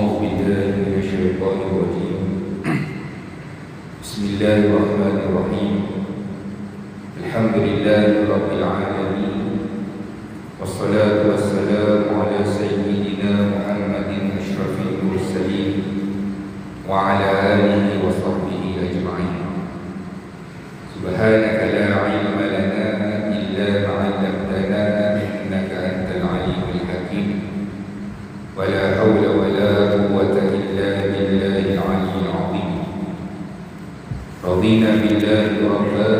أعوذ بالله من الشيطان الرجيم. بسم الله الرحمن الرحيم. الحمد لله رب العالمين، والصلاة والسلام على سيدنا محمد أشرف المرسلين وعلى آله وصحبه أجمعين. سبحانك لا علم لنا إلا ما علمتنا إنك أنت العليم الحكيم، ولا حول ولا قوة إلا بالله العلي العظيم. رضينا بالله ربا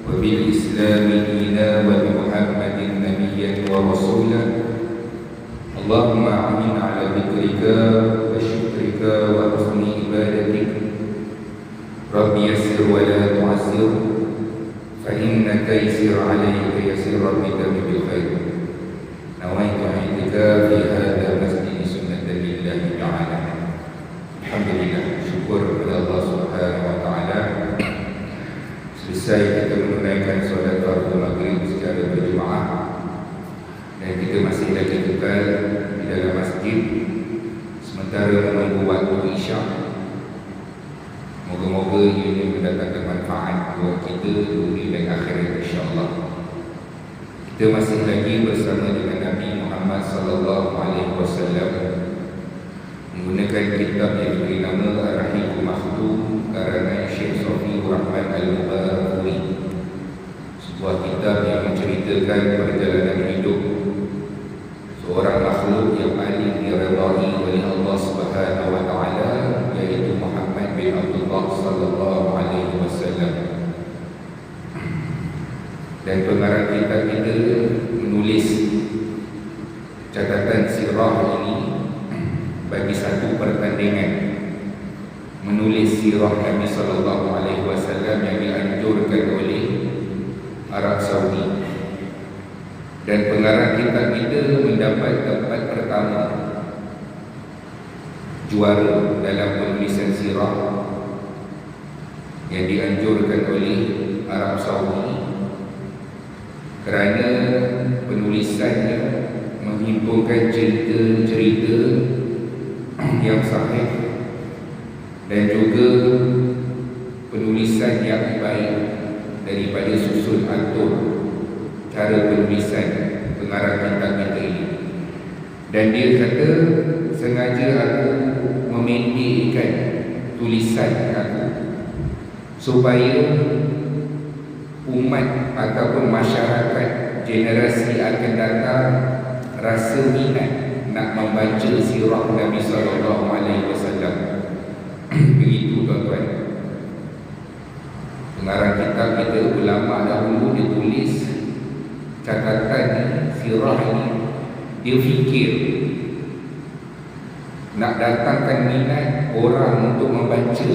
وبالإسلام دينا وبمحمد نبيا ورسولا. اللهم أعنا على ذكرك وشكرك وحسن عبادتك. رب يسر ولا تعسر، فإن تيسر عليك يسر بك بالخير. نويت اعتكاف في هذا مسجد سنة لله تعالى. Alhamdulillah, syukur kepada Allah Subhanahu wa taala. Selesai kita menunaikan solat fardu maghrib secara berjemaah, dan kita masih lagi kekal di dalam masjid sementara menunggu waktu isyak. Moga-moga ini mendatangkan manfaat buat kita dunia dan akhirat, insya-Allah. Kita masih lagi bersama dengan Nabi Muhammad sallallahu alaihi wasallam menggunakan kitab yang diberi nama Ar-Rahiqul Maktum karangan Syekh Shafiur Rahman Al-Mubarakpuri, sebuah kitab yang menceritakan perjalanan hidup seorang makhluk yang paling diredai oleh Allah Subhanahu wa taala, yaitu Muhammad bin Abdullah sallallahu alaihi wasallam. Dan pengarang kitab kita menulis catatan sirah ini bagi satu pertandingan menulis sirah Nabi sallallahu alaihi wasallam yang dianjurkan oleh Arab Saudi. Dan pengarang kitab kita mendapat tempat pertama juara dalam penulisan sirah yang dianjurkan oleh Arab Saudi, kerana penulisannya menghimpunkan cerita-cerita yang sahih dan juga penulisan yang baik daripada susun atur cara penulisan pengarang kitab kita ini. Dan dia kata, sengaja aku memendekkan tulisan aku supaya umat ataupun masyarakat generasi akan datang rasa minat nak membaca sirah Nabi sallallahu alaihi wasallam. Begitu tuan-tuan. Pengarang kitab kita, ulama dahulu, dia tulis catatan sirah ini. Dia fikir nak datangkan minat orang untuk membaca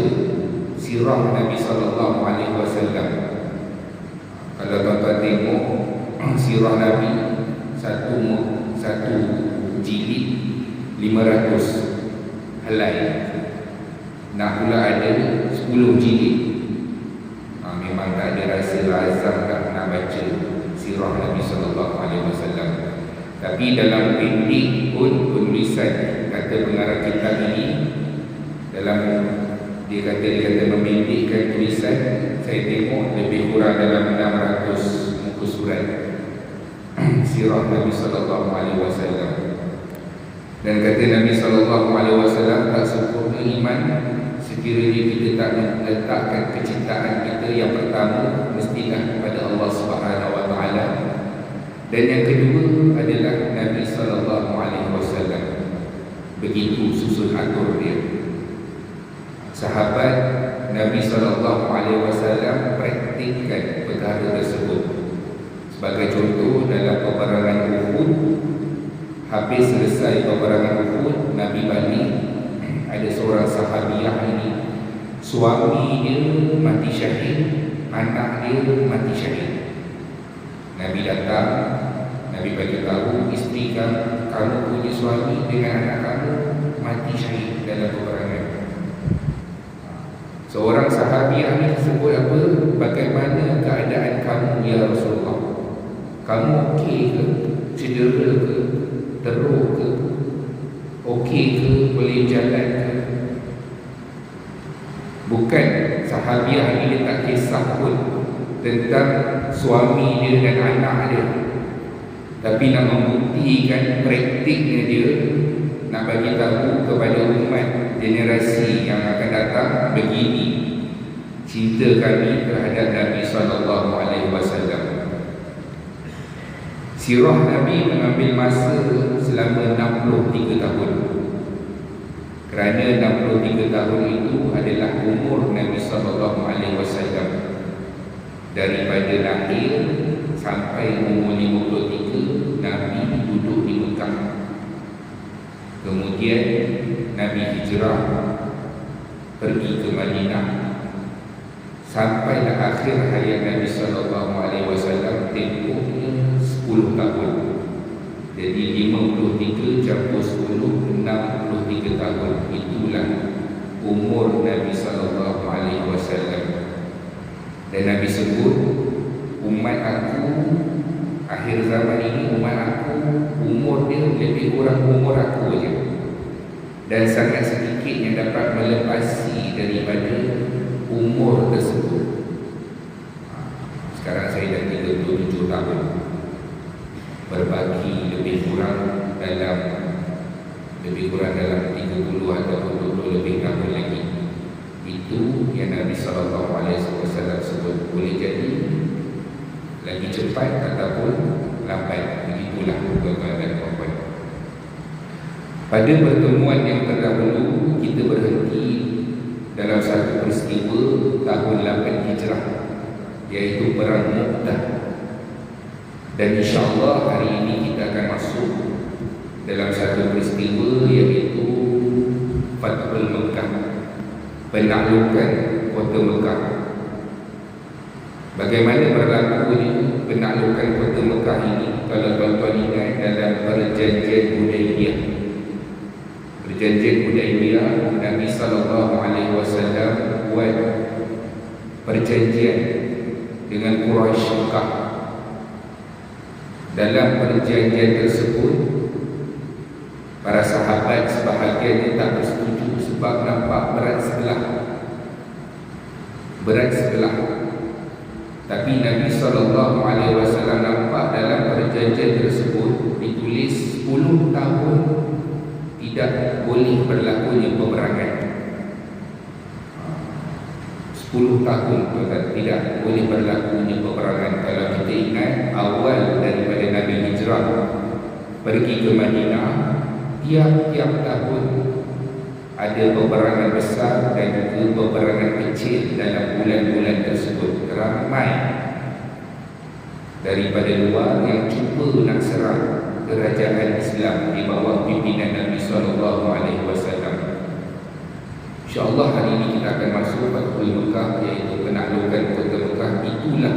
sirah Nabi sallallahu alaihi wasallam. Kalau tuan-tuan tengok sirah Nabi satu jilid 500 helai, nak pula ada 10 jilid. Memang tak ada rasa azam nak baca sirah Nabi sallallahu alaihi wasallam. Tapi dalam pendek pun penulisan, kata pengarang kitab ini, dia kata memendekkan tulisan. Saya tengok lebih kurang dalam 600 muka surat sirah Nabi sallallahu alaihi wasallam. Dan kata Nabi sallallahu alaihi wasallam, tak sempurna iman sekiranya kita tak meletakkan kecintaan kita yang pertama mestilah kepada Allah Subhanahu wa taala, dan yang kedua adalah Nabi sallallahu alaihi wasallam. Begitu susun atur dia. Sahabat Nabi sallallahu alaihi wasallam praktikkan perkara tersebut. Sebagai contoh, dalam peperangan Uhud, habis selesai peperangan Uhud, Nabi balik, ada seorang sahabiah ini, suami dia mati syahid, anak dia mati syahid. Nabi datang, Nabi bagi tahu, isteri kamu punya suami dengan anak kamu mati syahid dalam peperangan. Seorang sahabiah ni sebut apa? Bagaimana keadaan kamu ya Rasulullah? Kamu okey ke? Cedera ke? Teruk ke? Okey okey ke, boleh jalan ke. Bukan sahabiah ini tak kisah pun tentang suami dia dan anak dia, tapi nak membuktikan praktiknya dia, nak bagi tahu kepada umat generasi yang akan datang, begini cinta kami terhadap Nabi SAW. Sirah Nabi mengambil masa selama 63 tahun. Kerana 63 tahun itu adalah umur Nabi SAW. Daripada lahir sampai umur 53, Nabi duduk di Mekah. Kemudian Nabi hijrah pergi ke Madinah. Sampailah akhir hayat Nabi SAW, tempohnya 10 tahun. Jadi 53 campur 10, 63 tahun. Itulah umur Nabi SAW. Dan Nabi sebut, umat aku akhir zaman ini, umat aku umur dia lebih kurang umur aku je, dan sangat sedikit yang dapat melepasi daripada umur tersebut. Sekarang saya dah 37 tahun, berbagi lebih kurang dalam 30 ataupun 20 lebih tahun lagi. Itu yang Nabi SAW sebut. Boleh jadi lagi cepat ataupun lambat. Begitulah tuan-tuan dan puan-puan. Pada pertemuan yang terdahulu, kita berhenti dalam satu peristiwa tahun 8 Hijrah, iaitu Perang Mu'tah. Dan insyaAllah hari ini kita akan masuk dalam satu peristiwa, iaitu Fathul Mekah, penaklukan kota Mekah. Bagaimana berlakunya penaklukan kota Mekah ini? Kalau tuan-tuan ingat dalam perjanjian Hudaibiyah. Perjanjian Hudaibiyah, Nabi SAW buat perjanjian dengan Quraisy Mekah. Dalam perjanjian tersebut, para sahabat sebahagiannya tak bersetuju sebab nampak berat sebelah. Tapi Nabi SAW nampak dalam perjanjian tersebut ditulis 10 tahun tidak boleh berlakunya peperangan. 10 tahun tidak boleh berlakunya peperangan. Kalau kita ingat awal daripada Nabi hijrah pergi ke Madinah, tiap-tiap tahun ada peperangan besar dan juga peperangan kecil dalam bulan-bulan tersebut. Ramai daripada luar yang cuba nak serang kerajaan Islam di bawah pimpinan Nabi SAW. InsyaAllah hari ini kita akan masuk Fathul Mekah, iaitu penaklukan kota Mekah. Itulah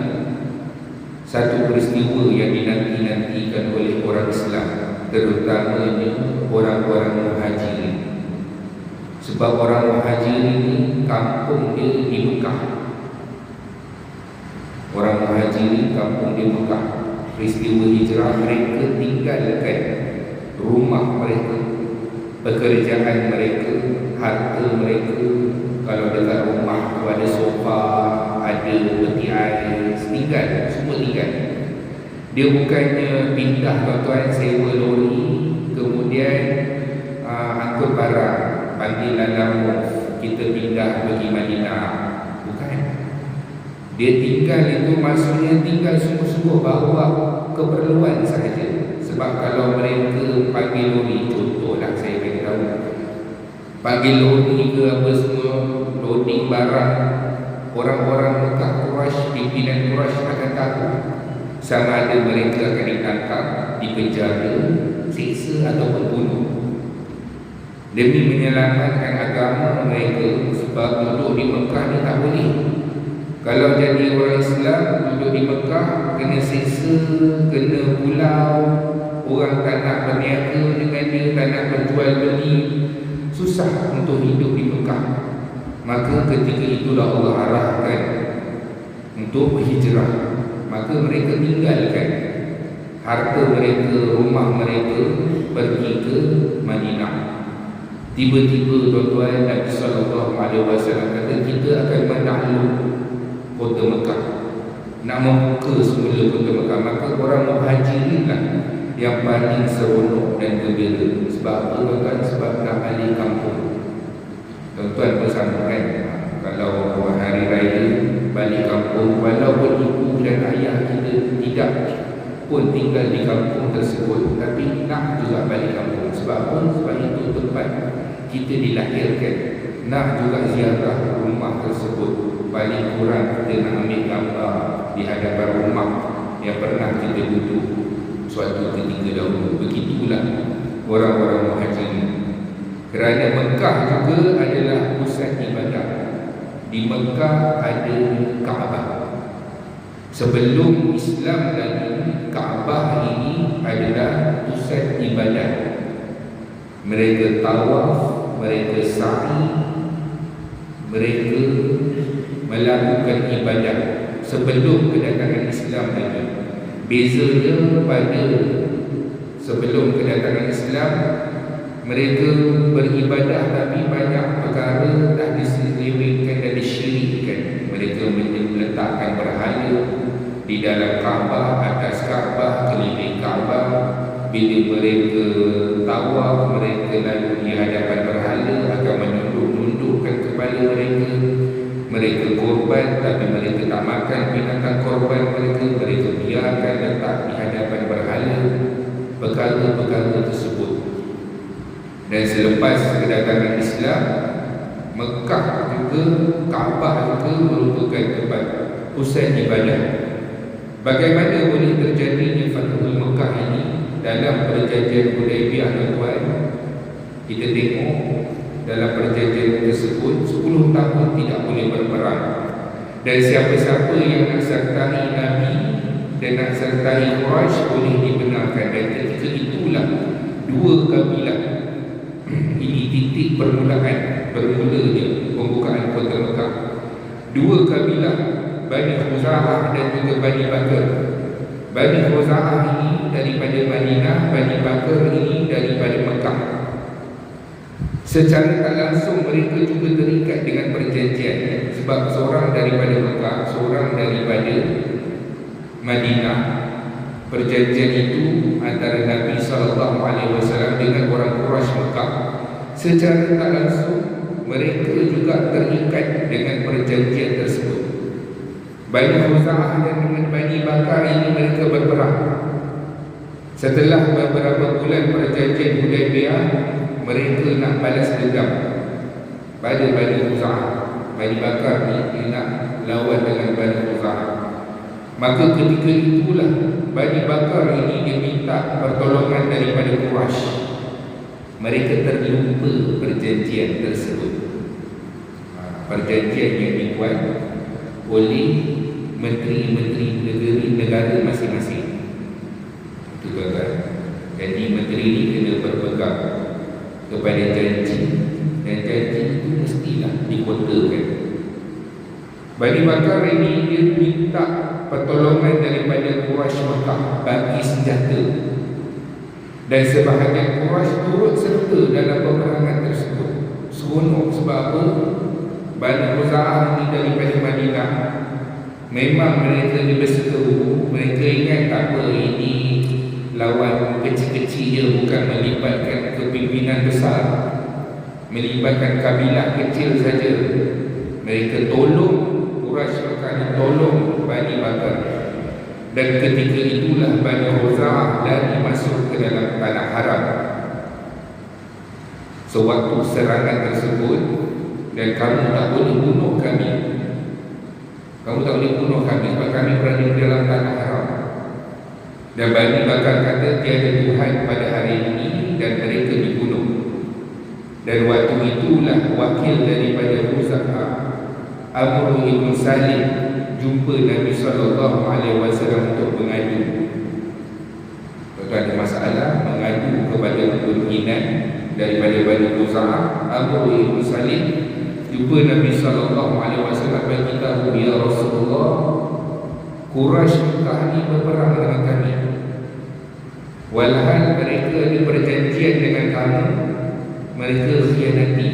satu peristiwa yang dinanti-nantikan oleh orang Islam, terutamanya orang-orang Muhajirin. Sebab orang Muhajirin ini kampung dia di Mekah. Orang Muhajirin kampung di Mekah. Peristiwa hijrah, mereka tinggalkan rumah mereka, pekerjaan mereka, harta mereka. Kalau dekat rumah tu ada sofa, ada peti ais, tinggal, semua tinggal. Dia bukannya pindah tuan-tuan, sewa lori, kemudian angkut barang, panggilan lampu, kita pindah pergi Madinah. Bukan. Dia tinggal itu maksudnya tinggal sungguh-sungguh bawa keperluan sahaja. Sebab kalau mereka panggil lori, contohlah saya bagi tahu, panggil lori ke apa semua, loading barang, orang-orang Mekah Quraisy, pimpinan Quraisy akan tahu sama ada mereka akan ditangkap, dipenjara, siksa ataupun bunuh, demi menyelamatkan agama mereka. Sebab duduk di Mekah ni tak boleh. Kalau jadi orang Islam duduk di Mekah, kena siksa, kena pulau, orang tak nak berniaga dengan dia, tak nak berjual beli, susah untuk hidup di Mekah. Maka ketika itulah Allah arahkan untuk berhijrah. Maka mereka tinggalkan harta mereka, rumah mereka, pergi ke Madinah. Tiba-tiba tuan-tuan, Nabi SAW kata kita akan menakluk kota Mekah, nak membuka semula kota Mekah. Maka orang Muhajirin lah yang paling seronok dan gembira. Sebab apa tuan-tuan? Sebab nak balik kampung. Tuan-tuan bersama kan, kalau hari raya balik kampung, walaupun ibu dan ayah kita tidak pun tinggal di kampung tersebut, tapi nak juga balik kampung. Sebab apa? Sebab itu tempat kita dilahirkan. Nak juga ziarah rumah tersebut. Paling kurang kita nak ambil gambar di hadapan rumah yang pernah kita duduk suatu ketika dahulu. Begitulah orang-orang Muhajirin. Kerana Mekah juga adalah pusat ibadah. Di Mekah ada Kaabah. Sebelum Islam lagi, Kaabah ini adalah pusat ibadah. Mereka tawaf, mereka sa'i, mereka melakukan ibadah sebelum kedatangan Islam lagi. Bezanya pada sebelum kedatangan Islam, mereka beribadah tapi banyak perkara tak diselewengkan dan disyirikkan. Mereka meletakkan berhala di dalam Kaabah, atas Kaabah, keliling Kaabah. Bila mereka tawaf, mereka lalu di hadapan berhala akan menunduk-nundukkan kepala mereka. Mereka korban tapi mereka tak makan binatang korban mereka. Mereka biarkan letak di hadapan berhala perkara-perkara tersebut. Dan selepas kedatangan Islam, Mekah juga, Kaabah juga merupakan tempat pusat ibadah. Bagaimana boleh terjadinya Fathul Mekah ini dalam perjanjian Hudaibiyah tuan-tuan? Kita tengok dalam perjanjian tersebut 10 tahun tidak boleh berperang. Dan siapa-siapa yang nak sertai Nabi dan nak sertai Quraisy boleh dibenarkan. Dan ketika itulah dua kabilah, ini titik permulaan, bermulanya pembukaan kota Mekah. Dua kabilah, Bani Khuza'ah dan juga Bani Bakr. Bani Khuza'ah ini daripada Madinah, Bani Bakr ini daripada Mekah. Secara tak langsung mereka juga terikat dengan perjanjian. Sebab seorang daripada Mekah, seorang daripada Madinah. Perjanjian itu antara Nabi SAW dengan orang Quraisy Mekah. Secara tak langsung mereka juga terikat dengan perjanjian tersebut. Bani Khuza'ah dan dengan Bani Bakar ini mereka berperang. Setelah beberapa bulan perjanjian Hudaibiyah, mereka nak balas dendam pada Bani Khuza'ah. Bani Bakar ni nak lawan dengan Bani Khuza'ah. Maka ketika itulah Bani Bakar ini dia minta pertolongan daripada Quraisy. Mereka terlupa perjanjian tersebut. Perjanjian yang dibuat oleh menteri-menteri negara masing-masing. Itu tuan-tuan. Jadi menteri ini kena berpegang kepada janji, dan janji itu mestilah dikotakan. Bani Bakar ini dia minta pertolongan daripada Quraisy Mekah bagi senjata. Dan sebahagian Quraisy turut serta dalam peperangan tersebut. Seronok sebab apa? Bani Khuza'ah ini daripada Madinah. Memang mereka berseteru. Mereka ingat tak apa, ini lawan kecil-kecil je, bukan melibatkan kepimpinan besar, melibatkan kabilah kecil saja. Mereka tolong Quraisy Mekah, tolong Bani Bakar. Dan ketika itulah Bani Khuza'ah lari masuk ke dalam tanah haram sewaktu serangan tersebut. Dan kamu tak boleh bunuh kami, kamu tak boleh bunuh kami sebab kami berada di dalam tanah haram. Dan Bani Bakar kata tiada Tuhan pada hari ini, dan mereka dibunuh. Dan waktu itulah wakil daripada Khuza'ah, Amr ibn Salim, jumpa Nabi SAW untuk mengadu. Kalau ada masalah, mengadu kepada pimpinan daripada Bani Khuza'ah. Amr ibn Salim jumpa Nabi SAW, beritahu, ya Rasulullah, Quraisy Mekah ni berperang dengan kami. Walhal mereka ada perjanjian dengan kamu, mereka khianati.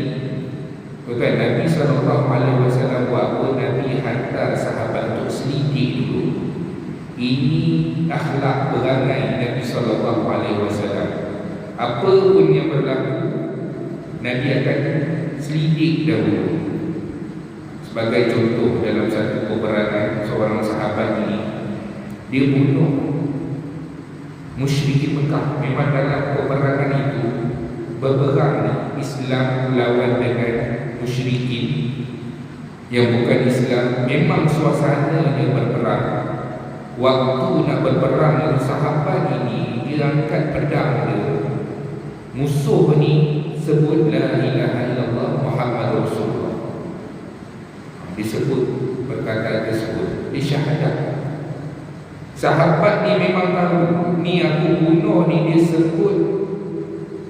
Bukan Nabi SAW buat apa? Nabi hantar sahabat untuk selidik dulu. Ini akhlak perangai Nabi SAW. Apa pun yang berlaku, Nabi akan selidik dahulu. Sebagai contoh, dalam satu peperangan, seorang sahabat ini dia bunuh musyrikin Mekah. Memang dalam peperangan itu berperang Islam lawan dengan musyrikin yang bukan Islam. Memang suasananya berperang. Waktu nak berperang dengan sahabat ini, dia angkat pedang dia. Musuh ni sebut la ilaha illallah Muhammad Rasulullah. Disebut perkataan tersebut, dia syahadat. Sahabat ni memang tahu, ni aku bunuh ni, dia sebut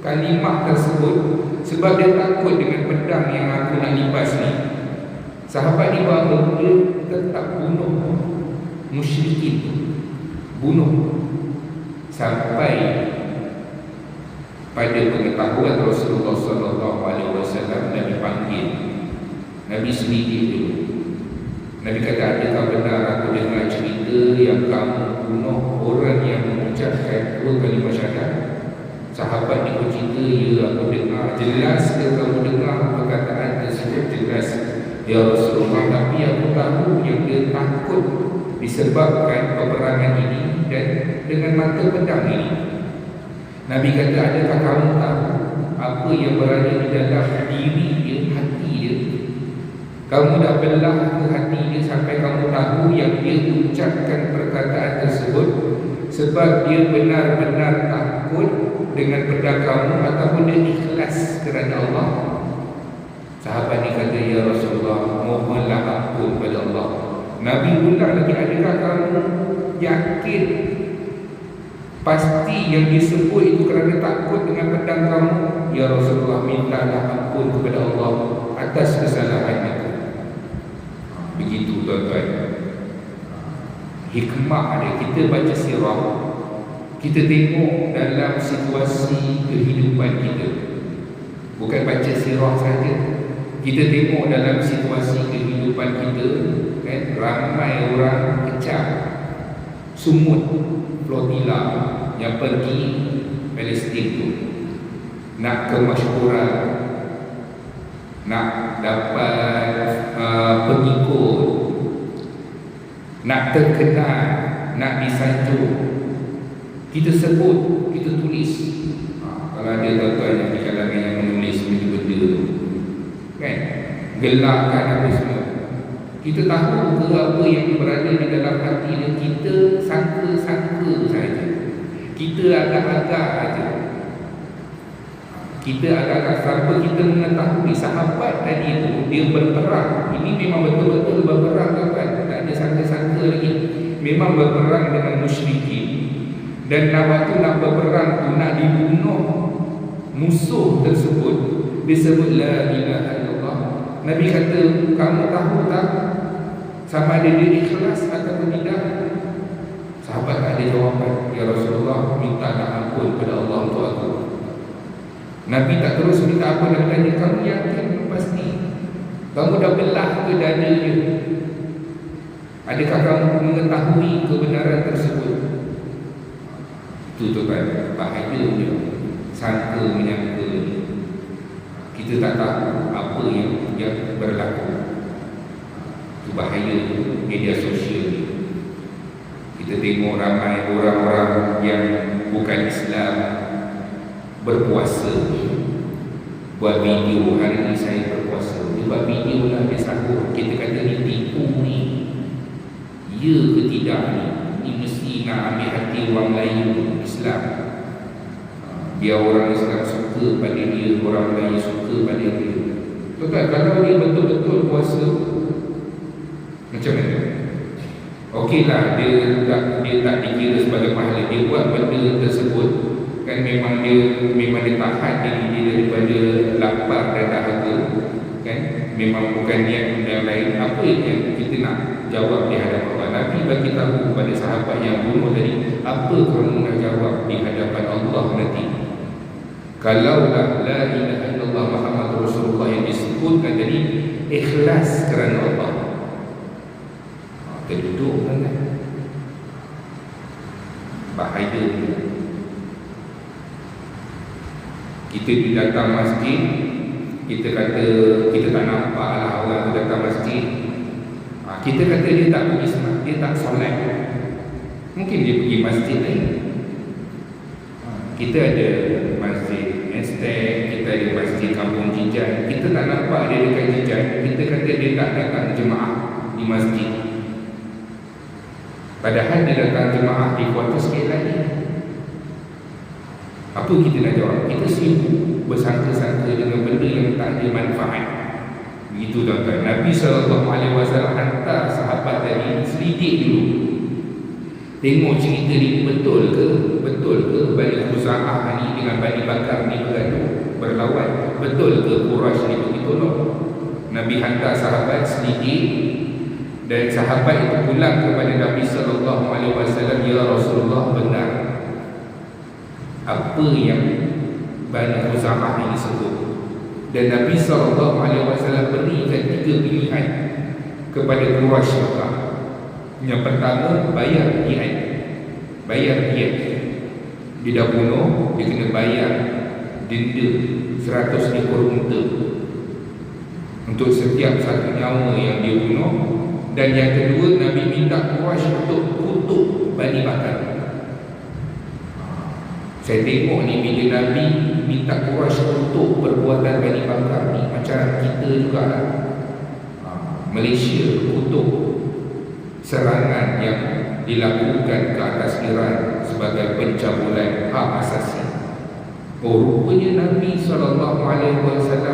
kalimah tersebut sebab dia takut dengan pedang yang aku nak lipas ni. Sahabat ni buat apa? Dia tetap bunuh musyrikin, bunuh sampai pada pengetahuan Rasulullah SAW. Nabi panggil, Nabi selidik dulu. Nabi kata, adakah benar aku dengar cerita yang kamu bunuh orang yang mengucapkan 2 kalimah syahadat? Sahabat ni bercerita, ya aku dengar. Jelas ke kamu dengar perkataan tersebut? Jelas ya Rasulullah, tapi aku tahu yang dia takut disebabkan peperangan ini dan dengan mata pedang ini. Nabi kata, adakah kamu tahu apa yang berada di dalam diri dia, hati dia? Kamu dah belah ke hati dia sampai kamu tahu yang dia ucapkan perkataan tersebut sebab dia benar-benar takut dengan pedang kamu ataupun dia ikhlas kerana Allah? Sahabat ni kata, ya Rasulullah, mohonlah ampun pada Allah. Nabi ulang lagi, adakah kamu yakin pasti yang disebut itu kerana takut dengan pedang kamu? Ya Rasulullah, mintalah ampun kepada Allah atas kesalahan itu. Begitu tuan-tuan, hikmah dia. Kita baca sirah, kita tengok dalam situasi kehidupan kita. Bukan baca sirah saja, kita tengok dalam situasi kehidupan kita, kan? Ramai orang kecap sumut flotila yang pergi Palestin tu, nak kemasyhuran, nak dapat pengikut, nak terkenal, nak disanjung. Kita sebut, kita tulis. Kalau ada tuan-tuan yang di kalangan yang menulis benda-benda tu, kan, gelakkan apa semua. Kita tahu ke apa yang berada di dalam hati dia? Kita sangka-sangka saja, kita agak-agak saja. Kita agak-agak sampai kita mengetahui sahabat tadi itu dia berperang. Ini memang betul-betul berperang, kan? Tak ada sangka-sangka lagi. Memang berperang dengan musyrikin. Dan waktu nak berperang tu, nak dibunuh musuh tersebut, disebut la ilaha illallah. Nabi kata, kamu tahu tak sama ada dia ikhlas atau tidak? Sahabat tak ada jawapan. Ya Rasulullah, mintalah ampun kepada Allah untuk aku. Nabi tak terus minta apa, Nabi tanya, kamu yakin pasti? Kamu dah belah ke dada dia? Adakah kamu mengetahui kebenaran tersebut? Itu tuan, bahaya dia. Sangka menyangka ni. Kita tak tahu apa yang berlaku. Itu bahaya media sosial ni. Kita tengok ramai orang-orang yang bukan Islam berpuasa, buat video, hari ni saya berpuasa, dia buat video lah, dia sahur. Kita kata ni tipu ni, ya ke tidak ni? Ni mesti nak ambil hati orang lain Islam. Biar orang Islam suka pada dia, orang lain suka pada dia. Tuan-tuan, kalau dia betul-betul puasa, macam mana? Okeylah, dia tak dikira sebagai pahala. Dia buat benda tersebut, kan, memang dia tahan diri dia daripada lapar dan dahaga, kan? Memang bukan niat yang lain. Apa yang kita nak jawab di hadapan Allah? Nabi bagi tahu kepada sahabat yang bunuh tadi, apa kamu nak jawab di hadapan Allah nanti? Kalaulah la ilaha illallah Muhammadur Rasulullah yang disebutkan tadi ikhlas kerana Allah, terduduk kan, bahaya. Kita datang masjid, kita kata kita tak nampak lah orang tu datang masjid, kita kata dia tak pergi semak, dia tak solat. Mungkin dia pergi masjid lain. Kita ada masjid Estek, kita ada masjid Kampung Jijan, kita tak nampak dia dekat Jijan, kita kata dia tak datang jemaah di masjid, padahal dia datang jemaah di kuartus sikit lagi. Apa kita nak jawab? Kita sibuk bersangka-sangka dengan benda yang tak ada manfaat. Begitu tuan-tuan. Nabi SAW hantar sahabat tadi selidik dulu, tengok cerita ni betul ke? Betul ke Bani Khuza'ah ni dengan Bani Bakar ni bergaduh, berlawan? Betul ke Quraisy ni pergi tolong? Nabi hantar sahabat selidik, dan sahabat itu pulang kepada Nabi SAW, ya Rasulullah, benar apa yang Bani Khuza'ah ini sebut. Dan Nabi SAW berikan 3 pilihan kepada Quraisy Mekah. Yang pertama, bayar diat. Bayar diat. Dia dah bunuh, dia kena bayar denda 100 ekor unta untuk setiap satu nyawa yang dia bunuh. Dan yang kedua, Nabi minta Quraisy untuk kutuk Bani Bakar. Saya tengok ni bila Nabi minta Quraisy kutuk perbuatan Bani Bakar ni, macam kita jugalah. Malaysia kutuk serangan yang dilakukan ke atas Iran sebagai pencabulan hak asasi. Oh, rupanya Nabi SAW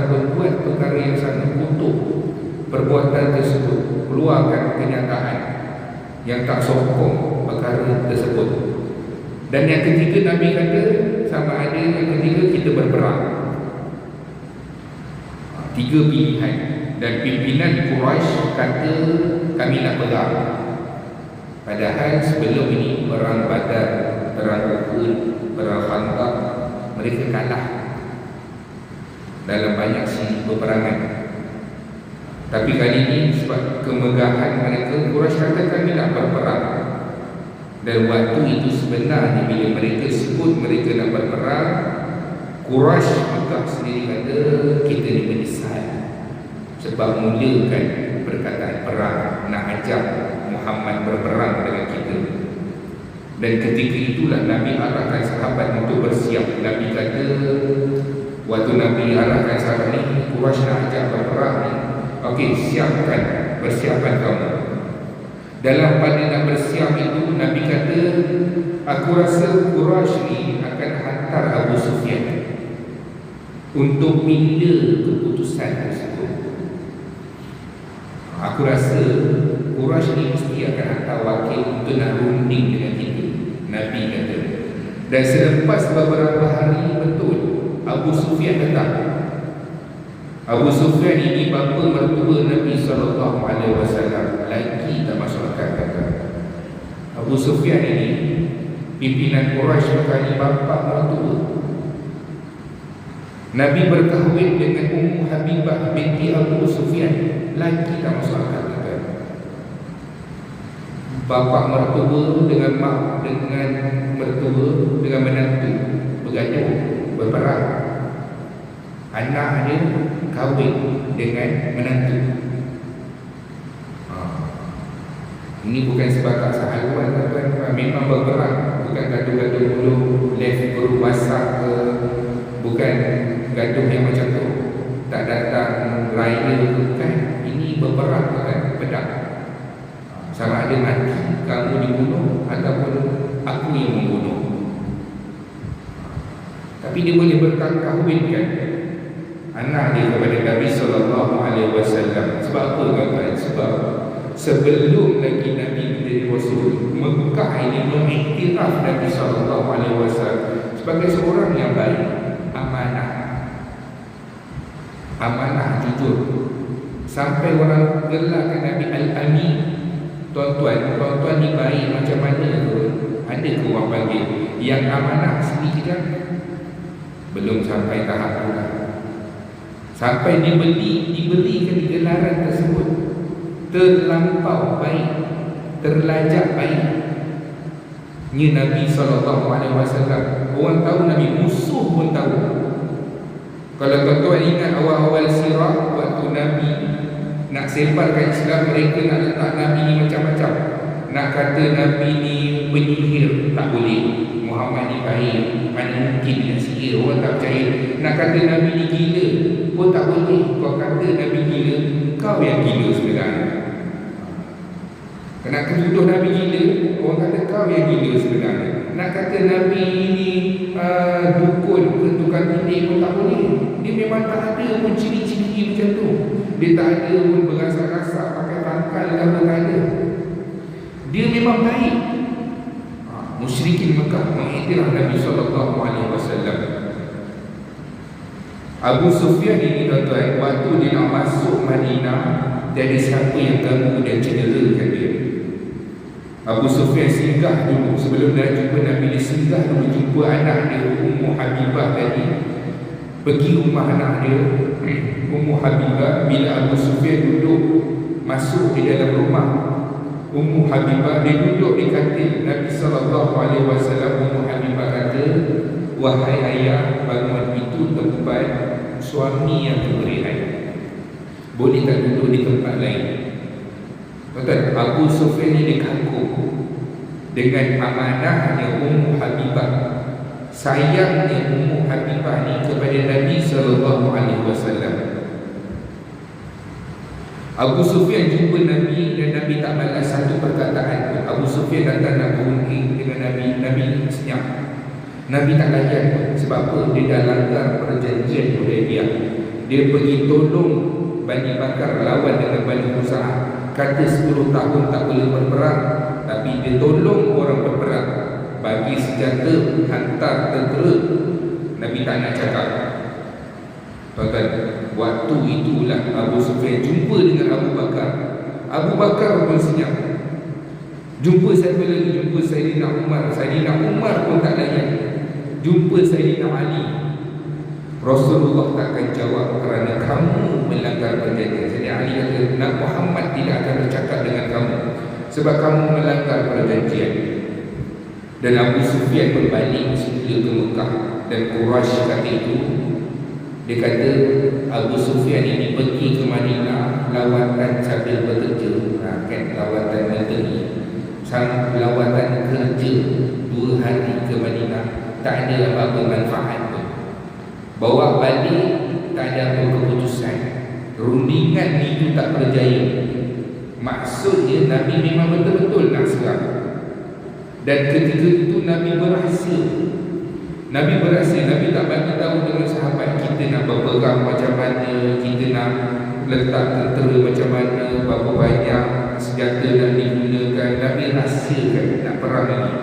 berbuat perkara yang sangat kutuk perbuatan tersebut, keluarkan kenyataan yang tak sokong perkara tersebut. Dan yang ketiga, Nabi kata sama ada yang ketiga kita berperang. 3 pilihan. Dan pimpinan Quraisy kata kami nak perang. Padahal sebelum ini perang Badar, perang Uhud, perang Khandaq, mereka kalah dalam banyak siri peperangan. Tapi kali ini sebab kemegahan mereka, Quraisy kata kami nak berperang. Dan waktu itu sebenarnya bila mereka sebut mereka nak berperang, Quraisy Mekah sendiri kata kita ni menyesal sebab mulakan perkataan perang, nak ajak Muhammad berperang dengan kita. Dan ketika itulah Nabi arahkan sahabat untuk bersiap. Nabi kata waktu Nabi arahkan sahabat ni, Quraisy nak ajak berperang ni, okey, siapkan, persiapan kamu. Dalam pada nak bersiap itu, Nabi kata aku rasa Quraisy ni akan hantar Abu Sufyan untuk minda keputusan tersebut. Aku rasa Quraisy ni mesti akan hantar wakil untuk nak runding dengan kita, Nabi kata. Dan selepas beberapa hari, betul Abu Sufyan datang. Abu Sufyan ini bapa mertua Nabi SAW, lagi tak masuk akal kata. Abu Sufyan ini pimpinan Quraisy Mekah ni bapa mertua. Nabi berkahwin dengan Ummu Habibah binti Abu Sufyan, lagi tak masuk akal kata. Bapa mertua dengan mak, dengan mertua, dengan menantu bergaduh, berperang. Anak dia kahwin dengan menantu. Ini bukan sebagai sahabat, memang berperang. Bukan gaduh-gaduh dulu, left guru masak ke, bukan gaduh yang macam tu. Tak datang raya ke, bukan. Ini berperang, bukan pedang. Sama ada mati, kamu dibunuh, ataupun aku yang membunuh. Tapi dia boleh berkahwinkan anak dia kepada Nabi SAW. Sebab apa tuan-tuan? Sebab sebelum lagi Nabi menjadi Rasul, Mekah ini mengiktiraf Nabi SAW sebagai seorang yang baik, amanah, amanah, jujur. Sampai orang gelarkan Nabi Al-Amin. Tuan-tuan ni baik macam mana tu? Ada ke orang panggil yang amanah sedikit kan? Belum sampai tahap itu lah. Sampai diberikan gelaran tersebut terlampau baik, terlajak baik. Ni Nabi SAW, orang tahu Nabi, musuh pun tahu. Kalau tuan-tuan ingat awal-awal sirah, waktu Nabi nak sebarkan Islam, mereka nak letak Nabi ni macam-macam. Nak kata Nabi ni penyihir, tak boleh. Muhammad ni baik, mana mungkin dia sihir, orang tak percaya. Nak kata Nabi ni gila pun tak boleh. Kau kata Nabi gila, kau yang gila sebenarnya. Nak tuduh Nabi gila, orang kata kau yang gila sebenarnya. Nak kata Nabi ni dukun ke tukang tindih pun tak boleh. Dia memang tak ada pun ciri-ciri macam tu. Dia tak ada pun berasak-rasak pakai tangkal ke apa, tak ada. Dia memang baik. Musyrikin Mekah mengiktiraf Nabi SAW. Abu Sufyan ini tuan-tuan, waktu dia nak masuk Madinah, jadi siapa yang ganggu dan cederakan dia. Abu Sufyan singgah dulu, sebelum dia jumpa Nabi, dia singgah dulu jumpa anak dia Ummu Habibah tadi. Pergi rumah anak dia Ummu Habibah. Bila Abu Sufyan duduk masuk di dalam rumah Ummu Habibah, dia duduk di katil Nabi SAW. Ummu Habibah kata, wahai ayah, bangun, itu tempat suami yang berehat, boleh tak duduk di tempat lain? Tuan-tuan, Abu Sufyan ini kagum dengan amanahnya Ummu Habibah, sayangnya Ummu Habibah ni kepada Nabi SAW. Abu Sufyan jumpa Nabi dan Nabi tak balas satu perkataan pun. Abu Sufyan datang nak berunding dengan Nabi, Nabi senyap. Nabi tak layan pun. Sebab apa? Dia dah langgar perjanjian Hudaybiyah. Dia pergi tolong Bani Bakar lawan dengan Bani Khuza'ah. Kata 10 tahun tak boleh berperang, tapi dia tolong orang berperang, bagi senjata, hantar tentera. Nabi tak nak cakap. Tuan-tuan, waktu itulah Abu Sufyan jumpa dengan Abu Bakar. Abu Bakar pun senyap. Jumpa siapa lagi? Jumpa Sayyidina Umar. Sayyidina Umar pun tak layan. Jumpa Sayyidina Ali. Rasulullah takkan jawab kerana kamu melanggar perjanjian. Sayyidina Ali kata, Nabi Muhammad tidak akan bercakap dengan kamu sebab kamu melanggar perjanjian. Dan Abu Sufyan berbalik semula ke Mekah. Dan Quraisy kata itu, dia kata Abu Sufyan ini pergi ke Madinah lawatan sambil bekerja, kan, lawatan militeri, lawatan kerja 2 hari ke Madinah, tak ada apa-apa manfaat pun. Bawa balik tak ada apa keputusan. Rundingan itu tak berjaya. Maksudnya Nabi memang betul-betul nak serang. Dan ketika itu Nabi berhasil. Nabi tak bagi tahu dengan sahabat, kita nak berperang macam mana, kita nak letak tentera macam mana, berapa banyak senjata nak digunakan. Nabi rahsiakan nak perang ini.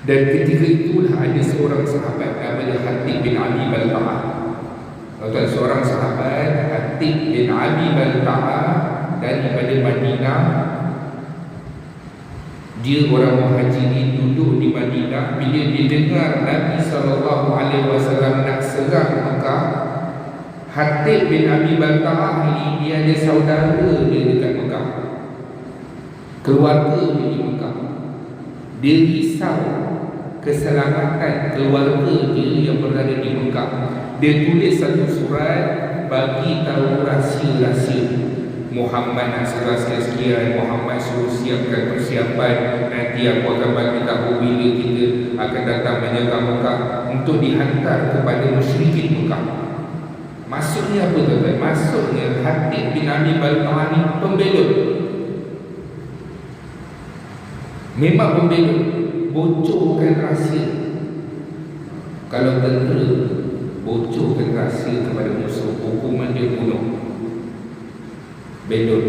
Dan ketika itulah ada seorang sahabat namanya Hatib bin Abi Balta'ah. Seorang sahabat Hatib bin Abi Balta'ah daripada Madinah. Dia orang Muhajirin, duduk di Madinah. Bila dia dengar Nabi SAW nak serang Mekah, Hatib bin Abi Balta'ah ini, dia ada saudara dia dekat Mekah, keluarga dia di Mekah. Dia risau keselamatan keluarga dia yang berada di Mekah. Dia tulis satu surat bagi tahu rahsia-rahsia. Muhammad nak serah sekian, Muhammad suruh siapkan persiapan, nanti aku akan bagi tahu bila kita akan datang menyerang Mekah, untuk dihantar kepada musyrikin Mekah. Maksudnya apa tuan-tuan? Maksudnya Hatib bin Abi Balta'ah ni pembelot. Memang pembelot, bocorkan rahsia. Kalau tentera bocorkan rahsia kepada musuh, hukuman dia bunuh. Belot.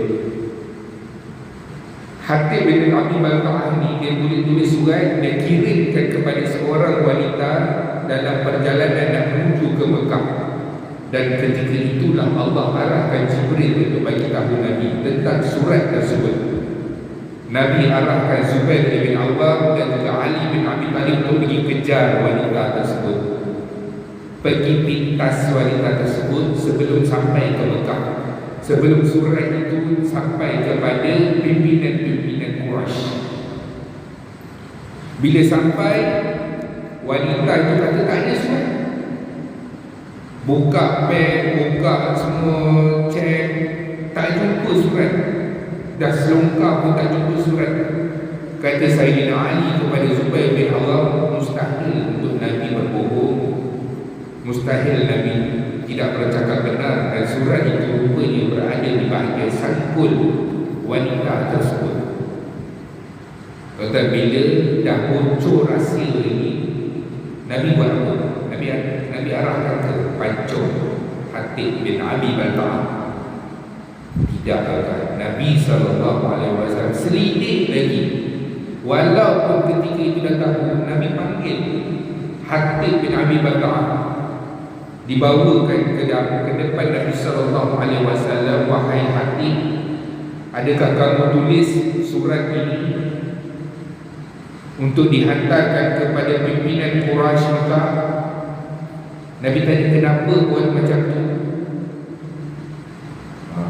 Hatib bin Abi Balta'ah ni, dia boleh tulis surat, dia kirimkan kepada seorang wanita dalam perjalanan nak menuju ke Mekah. Dan ketika itulah Allah arahkan Jibril untuk bagi tahu Nabi tentang surat tersebut. Nabi arahkan Zubair bin Awwam dan juga Ali bin Abi Talib untuk pergi kejar wanita tersebut. pergi pintas wanita tersebut sebelum sampai ke Mekah, sebelum surat itu sampai kepada pimpinan-pimpinan Quraisy. Bila sampai, wanita itu kata tak ada surat. Buka beg, buka semua, cek, tak jumpa surat. Dah selongkar pun tak jumpa surat. Kata Sayyidina Ali kepada Zubair bin Awam, mustahil untuk Nabi berbohong, mustahil Nabi tidak bercakap benar, dan surat itu rupanya berada di bahagian sangkul wanita tersebut. Kata bila dah bocor rahsia ini, Nabi buat apa? Nabi arahkan ke pancung Hatib bin Abi Balta'ah. Tidak, Nabi SAW selidik lagi. Walaupun ketika itu dah tahu, Nabi panggil Hatib bin Abi Balta'ah, dibawakan ke depan Nabi SAW. Wahai Hatib, adakah kamu tulis surat ini untuk dihantarkan kepada pimpinan Quraisy Mekah? Nabi tanya, kenapa buat macam tu?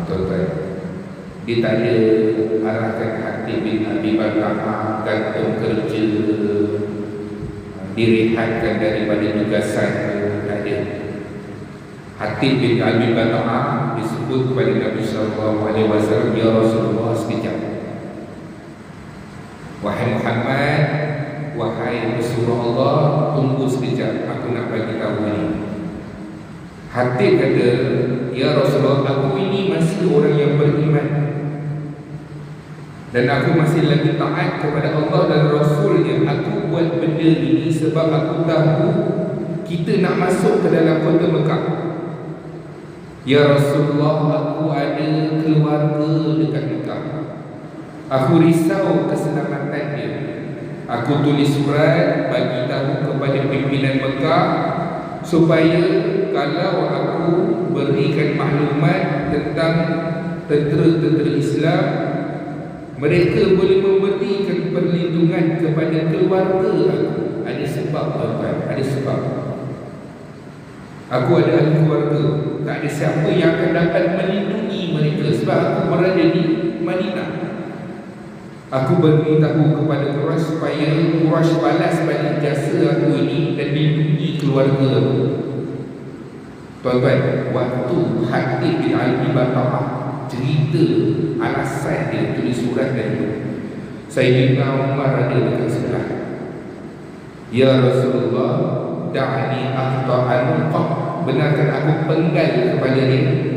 Tuan-tuan, dia tak ada arahkan Hatib bin Abi Balta'ah gantung kerja, direhatkan daripada tugasan, tak ada. Hatib bin Abi Balta'ah disebut kepada Nabi SAW, ya Rasulullah, sekejap. Wahai Muhammad, wahai Rasulullah Allah, tunggu sekejap, aku nak bagi tahu ini. Hatib kata, ya Rasulullah, aku ini masih orang yang beriman, dan aku masih lagi taat kepada Allah dan Rasulnya. Aku buat benda ini sebab aku tahu kita nak masuk ke dalam kota Mekah. Ya Rasulullah, aku ada keluarga dekat Mekah. Aku risau keselamatannya. Aku tulis surat bagi tahu kepada pimpinan Mekah supaya kalau aku berikan maklumat tentang tentera-tentera Islam, mereka boleh memberikan perlindungan kepada keluarga aku. Ada sebab, tuan-tuan, ada sebab. Aku ada ahli keluarga, tak ada siapa yang akan dapat melindungi mereka sebab aku berada di Madinah. Aku beritahu kepada Quraisy supaya Quraisy balas balik jasa aku ini dan lindungi keluarga aku. Tuan-tuan, waktu Hatib bin Abi Balta'ah cerita alasan dia tulis surat tadi, Sayyidina Umar ada dekat sebelah. Ya Rasulullah, da'ni akhta'an qaq, benarkan aku penggal kepada dia.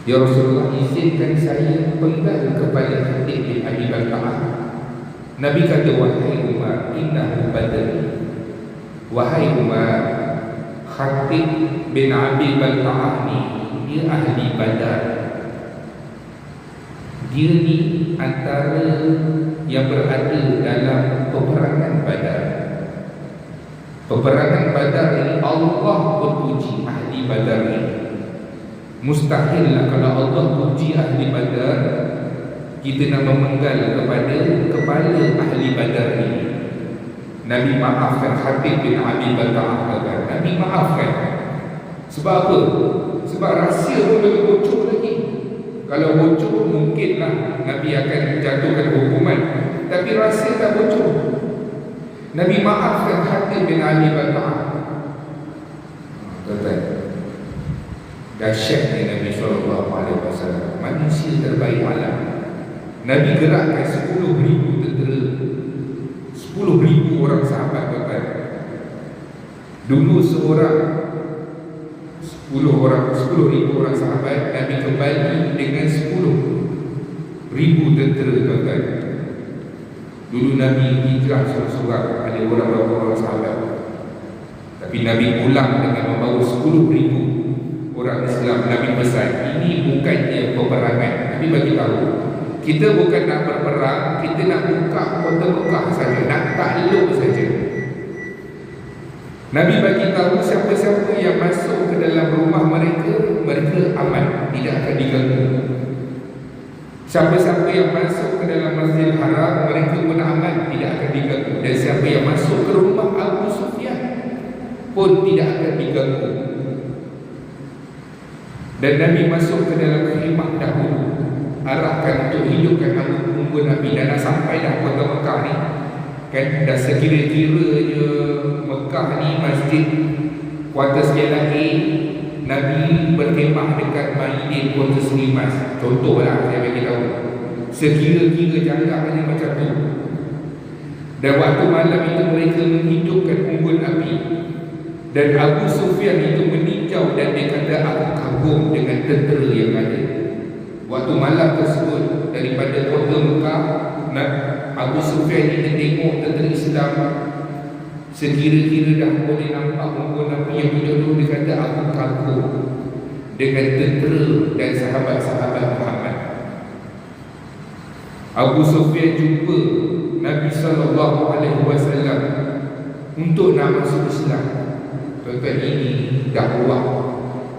Ya Rasulullah, izinkan saya penggal kepada Hatib bin Abi Balta'ah. Nabi kata, wahai Umar, innahu badri. Wahai Umar, Hatib bin Abi Balta'ah ni, dia ahli Badar. Dia ni antara yang berada dalam peperangan Badar. Peperangan Badar ini Allah berpuji ahli Badar ini. Mustahillah kalau Allah puji ahli Badar, kita nak memenggal kepada kepala ahli Badar ini. Nabi maafkan Hatib bin Abi Balta'ah. Nabi maafkan. Sebab apa? Sebab rahsia pun belum bocor lagi. Kalau bocor mungkinlah Nabi akan jatuhkan hukuman, tapi rahsia tak bocor. Nabi maafkan Hatib bin Abi Balta'ah. Tuan-tuan, dahsyatnya Nabi SAW, manusia terbaik alam. Nabi gerakkan 10,000 tentera, 10,000 orang sahabat. Tuan-tuan, dulu seorang 10,000 orang sahabat, Nabi kembali dengan 10,000 tentera. Tuan-tuan, dulu Nabi hijrah seorang-seorang, ada berapa orang sahabat, tapi Nabi pulang dengan membawa 10,000 orang Islam. Nabi pesan, ini bukannya peperangan. Nabi bagi tahu, kita bukan nak berperang, kita nak buka kota Mekah saja, nak takluk saja. Nabi bagi tahu siapa-siapa yang masuk ke dalam rumah mereka, mereka aman, tidak akan diganggu. Siapa-siapa yang masuk ke dalam Masjidil Haram, mereka pun aman, tidak akan diganggu. Dan siapa yang masuk ke rumah Abu Sufyan, pun tidak akan diganggu. Dan Nabi masuk ke dalam khemah dahulu, arahkan untuk hidupkan unggun Nabi. Dan dah sampai dah kota Mekah ni kan, dah sekira-kiranya Mekah ni masjid kuartus jalan A, Nabi berkhemah dekat Maidin kuartus Limas. Contohlah saya bagi tahu, sekira-kira jaraknya macam tu. Dan waktu malam itu mereka menghidupkan unggun api. Dan Abu Sufyan itu meninjau dan dia kata, aku kagum dengan tentera yang ada. Waktu malam tersebut daripada kota Mekah, Abu Sufyan ini tengok tentera Islam, sekira-kira dah boleh nampak unggun api yang duduk. Dia kata, aku kagum dengan tentera dan sahabat-sahabat Muhammad. Abu Sufyan jumpa Nabi SAW untuk nak masuk Islam. Tuan-tuan, ini dakwah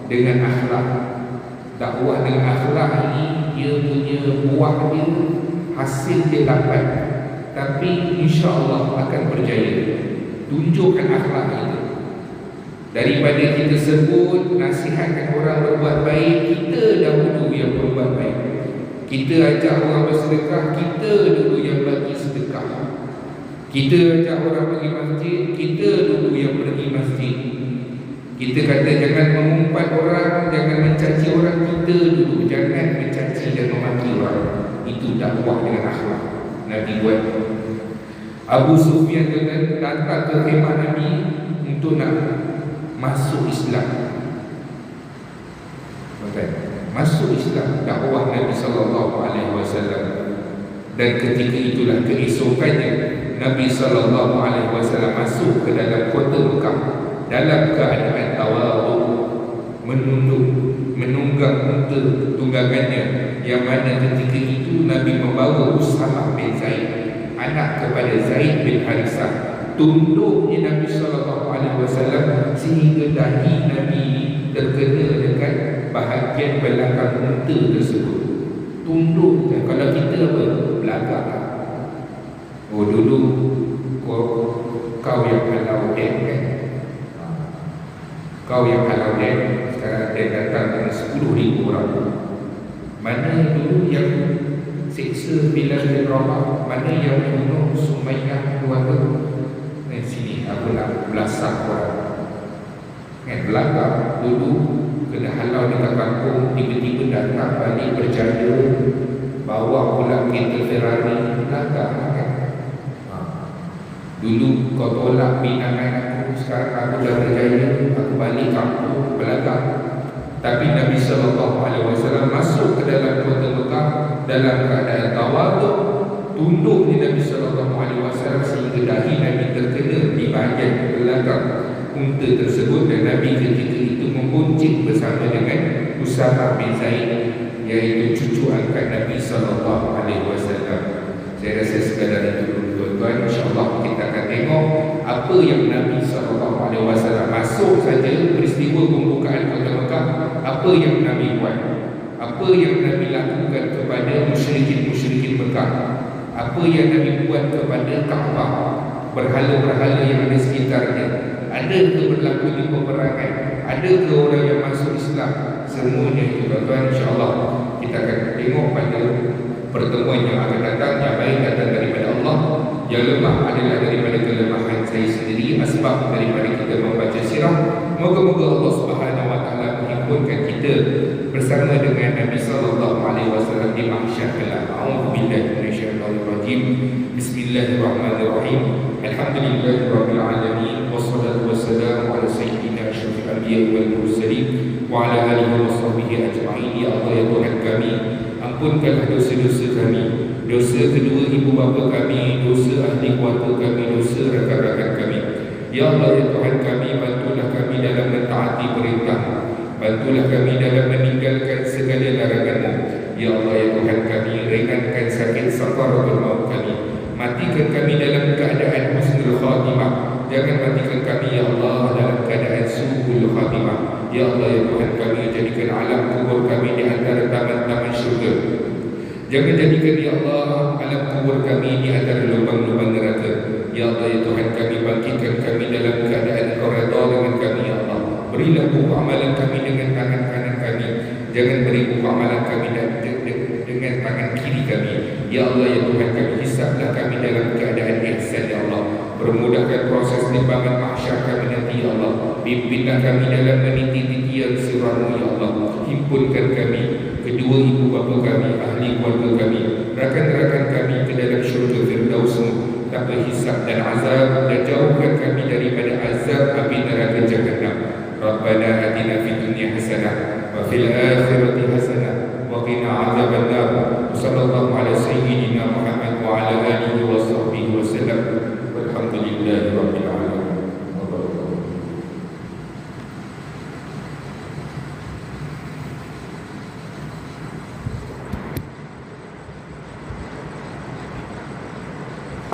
dengan akhlak. Dakwah dengan akhlak ini dia punya buah dia, hasil dia dapat, tapi insya-Allah akan berjaya. Tunjukkan akhlak itu. Daripada kita sebut nasihatkan orang berbuat baik, kita dahulu yang berbuat baik. Kita ajak orang bersedekah, kita dulu yang bagi sedekah. Kita ajak orang pergi masjid, kita dulu yang pergi masjid. Kita kata jangan mengumpat orang, jangan mencaci orang, kita dulu jangan mencaci dan memaki orang. Itu dakwah dengan akhlak Nabi buat. Abu Sufyan datang ke khemah Nabi untuk nak masuk Islam. Masuk Islam, dakwah Nabi SAW. Dan ketika itulah keesokannya Nabi SAW masuk ke dalam kota Mekah dalam keadaan tawadhu, menunggang unta tunggangannya, yang mana ketika itu Nabi membawa Usamah bin Zaid, anak kepada Zaid bin Harisah. Tunduknya Nabi SAW sehingga dahi Nabi terkena dengan bahagian belakang unta tersebut. Tunduk. Kalau kita apa? Belakang. Oh, dulu kau yang halau Dan kan? Kau yang halau Dan. Sekarang Dan datang dengan 10,000 orang. Mana dulu yang seksa Bilal bin Rabah? Mana yang bunuh Sumayyah keluarga? Sini aku nak belasak orang kan, belakang. Dulu kena halau dekat kampung, tiba-tiba datang balik berjaya, bawa pula kereta Ferrari belakang kan. Dulu kau tolak pinangan aku, sekarang aku dah berjaya, aku balik kampung belakang. Tapi Nabi SAW masuk ke dalam kota Mekah dalam keadaan tawadhu. Tunduknya Nabi SAW sehingga dahi Nabi terkena di bahagian belakang unta tersebut. Dan Nabi ketika itu membonceng bersama dengan Usamah bin Zaid, iaitu cucu angkat Nabi SAW. Saya rasa sekadar itu dulu tuan-tuan. InsyaAllah kita akan tengok apa yang Nabi SAW masuk saja peristiwa pembukaan kota Mekah, apa yang Nabi buat, apa yang Nabi lakukan kepada musyrikin Mekah, apa yang Nabi buat kepada Kaabah, berhala-berhala yang ada sekitarnya. Ada ke berlaku di peperangan, ada ke orang yang masuk Islam. Semuanya itu tuan-tuan, insyaAllah kita akan tengok pada pertemuan yang akan datang. Yang baik datang daripada Allah, yang lemah adalah daripada kelemahan saya sendiri, asbab daripada kita membaca sirah. Moga-moga Allah SWT menghimpunkan kita bersama dengan Nabi SAW di mahsyar kelak. A'udzubillahi minasyaitonir rajim. Bismillahirrahmanirrahim. Alhamdulillahirabbil alamin, wassalatu wassalamu ala sayyidina asyrafil anbiya'i wal mursalin wa ala alihi washabbihi ajma'in. Ya Allah, ya Tuhan kami, ampunkanlah dosa-dosa kami, dosa kedua ibu bapa kami, dosa ahli keluarga kami, dosa rakan-rakan kami. Ya Allah, ya Tuhan kami, bantulah kami dalam mentaati perintah, bantulah kami dalam meninggalkan segala larangan-Mu. Ya Allah, ya Tuhan kami, ringankan sakit sakaratul maut kami, matikan kami dalam keadaan husnul khatimah, jangan matikan kami ya Allah dalam keadaan su'ul khatimah. Ya Allah, ya Tuhan kami, jadikan alam kubur kami di antara taman-taman syurga. Jangan jadikan ya Allah alam kubur kami di antara lubang-lubang neraka. Ya Allah, ya Tuhan kami, bangkitkan kami dalam keadaan Kau redha dengan kami, ya Allah. Berilah buku amalan kami dengan tangan kanan kami, jangan beri buku amalan kami dengan tangan kiri kami. Ya Allah, ya Tuhan kami, hisablah kami dalam keadaan ihsan, ya Allah. Permudahkan proses timbangan mahsyar kami nanti, ya Allah. Pimpinlah kami dalam meniti-titian surah-Mu, ya Allah. Himpunkan kami, kedua ibu bapa kami, ahli keluarga kami, rakan-rakan kami ke dalam syurga Firdaus-Mu tanpa hisab dan azab, dan jauhkan kami daripada azab api neraka Jahannam. Rabbana atina fid dunya hasanah wa fil akhirati